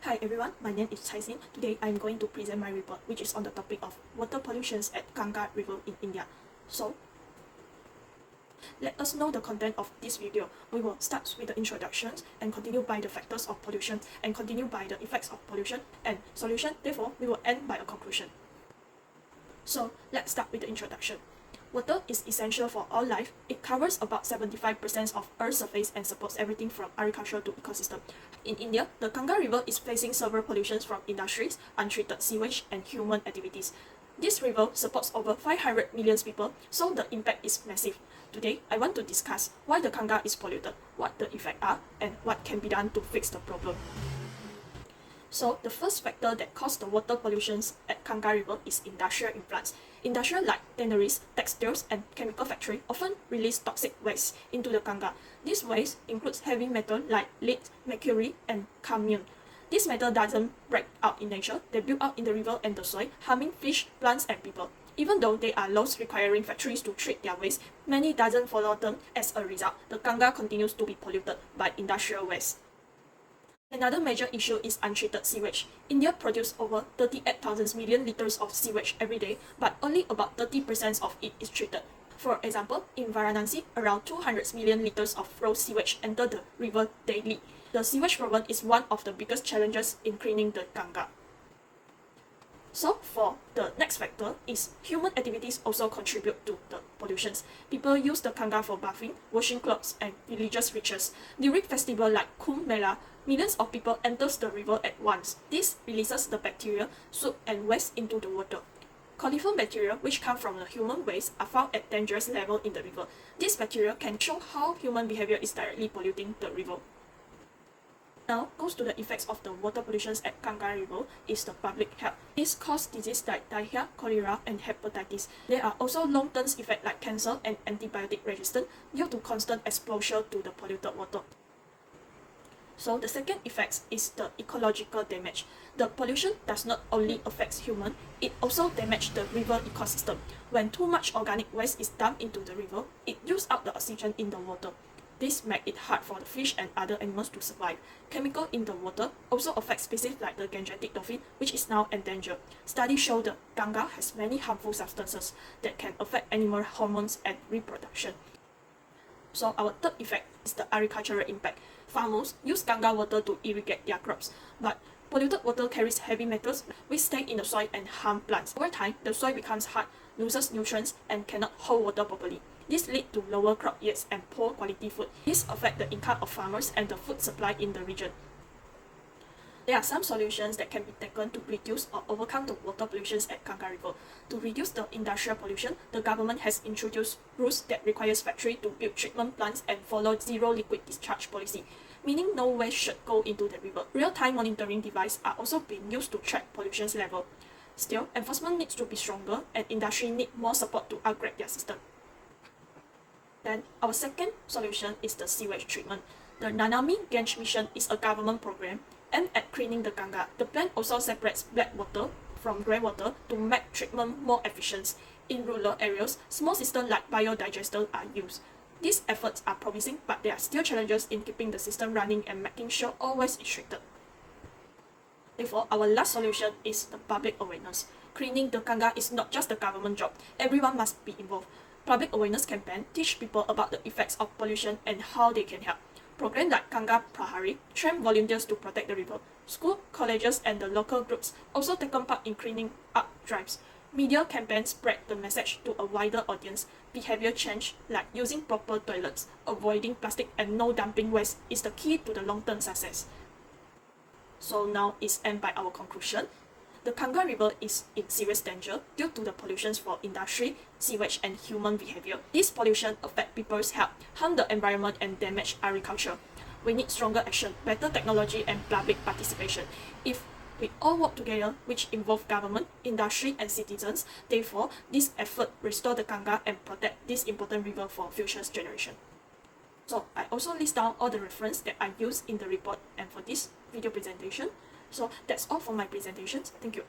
Hi everyone, my name is Chai Sin. Today I am going to present my report which is on the topic of water pollutions at Ganga River in India. So, let us know the content of this video. We will start with the introductions and continue by the factors of pollution and continue by the effects of pollution and solution. Therefore, we will end by a conclusion. So, let's start with the introduction. Water is essential for all life. It covers about 75% of Earth's surface and supports everything from agriculture to ecosystem. In India, the Ganga River is facing several pollutions from industries, untreated sewage, and human activities. This river supports over 500 million people, so the impact is massive. Today, I want to discuss why the Ganga is polluted, what the effects are, and what can be done to fix the problem. So, the first factor that caused the water pollutions at Ganga River is industrial influence. Industrial like tanneries, textiles, and chemical factories often release toxic waste into the Ganga. This waste includes heavy metal like lead, mercury, and cadmium. This metal doesn't break out in nature, they build up in the river and the soil, harming fish, plants, and people. Even though they are laws requiring factories to treat their waste, many doesn't follow them. As a result, the Ganga continues to be polluted by industrial waste. Another major issue is untreated sewage. India produces over 38,000 million liters of sewage every day, but only about 30% of it is treated. For example, in Varanasi, around 200 million liters of raw sewage enter the river daily. The sewage problem is one of the biggest challenges in cleaning the Ganga. So for the next factor is human activities also contribute to the pollutions. People use the Ganga for bathing, washing clothes, and religious rituals. During festivals like Kumbh Mela, millions of people enters the river at once. This releases the bacteria, soot, and waste into the water. Coliform bacteria, which come from the human waste, are found at dangerous level in the river. This bacteria can show how human behavior is directly polluting the river. Now goes to the effects of the water pollutions at Ganga River is the public health. This causes disease like diarrhea, cholera, and hepatitis. There are also long-term effects like cancer and antibiotic resistance due to constant exposure to the polluted water. So the second effect is the ecological damage. The pollution does not only affect humans, it also damages the river ecosystem. When too much organic waste is dumped into the river, it uses up the oxygen in the water. This makes it hard for the fish and other animals to survive. Chemical in the water also affect species like the gangetic dolphin, which is now endangered. Studies show the Ganga has many harmful substances that can affect animal hormones and reproduction. So our third effect is the agricultural impact. Farmers use Ganga water to irrigate their crops, but polluted water carries heavy metals which stay in the soil and harm plants. Over time, the soil becomes hard, loses nutrients, and cannot hold water properly. This leads to lower crop yields and poor quality food. This affects the income of farmers and the food supply in the region. There are some solutions that can be taken to reduce or overcome the water pollutions at Ganga River. To reduce the industrial pollution, the government has introduced rules that requires factories to build treatment plants and follow zero liquid discharge policy, meaning no waste should go into the river. Real-time monitoring devices are also being used to track pollution level. Still, enforcement needs to be stronger and industry need more support to upgrade their system. Then, our second solution is the sewage treatment. The Nanami Gange mission is a government program aimed at cleaning the Ganga. The plan also separates black water from grey water to make treatment more efficient. In rural areas, small systems like biodigesters are used. These efforts are promising, but there are still challenges in keeping the system running and making sure all waste is treated. Therefore, our last solution is the public awareness. Cleaning the Ganga is not just a government job. Everyone must be involved. Public awareness campaign teach people about the effects of pollution and how they can help. Programs like Ganga Prahari train volunteers to protect the river. School, colleges, and the local groups also take part in cleaning up drives. Media campaigns spread the message to a wider audience. Behavior change, like using proper toilets, avoiding plastic, and no dumping waste, is the key to the long-term success. So now is end by our conclusion. The Ganga River is in serious danger due to the pollutions for industry, sewage, and human behavior. This pollution affects people's health, harm the environment, and damage agriculture. We need stronger action, better technology, and public participation. If we all work together, which involve government, industry, and citizens, therefore, this effort restore the Ganga and protect this important river for future generations. So I also list down all the references that I used in the report and for this video presentation. So that's all for my presentations. Thank you.